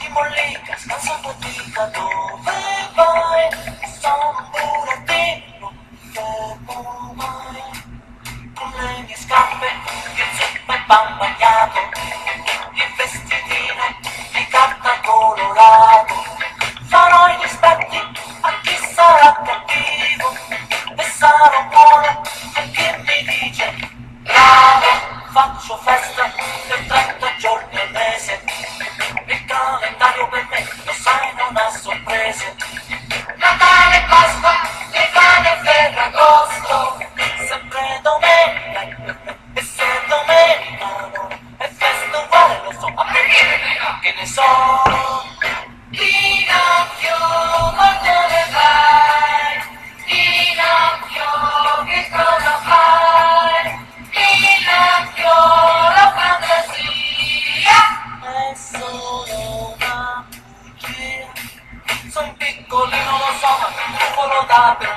mollica, senza fatica, dove vai? Sono un burattino, non fermo mai. Con le mie scarpe, il zuppo e pan bagnato, il vestitino di carta colorato. Farò i dispetti a chi sarà cattivo e sarò buono a chi mi dice bravo. Faccio festa per 30 giorni al mese, il calendario per me, lo sai, non ha sorprese. Natale, Pasqua, Natale, Ferragosto, sempre domenica e se domenica non è festa uguale, lo so, a perché che ne so. Pinocchio, ma dove vai? Pinocchio, che cosa fai? Pinocchio, la fantasia è solo una bugia. Son piccolino, lo so, ma mi trovano da per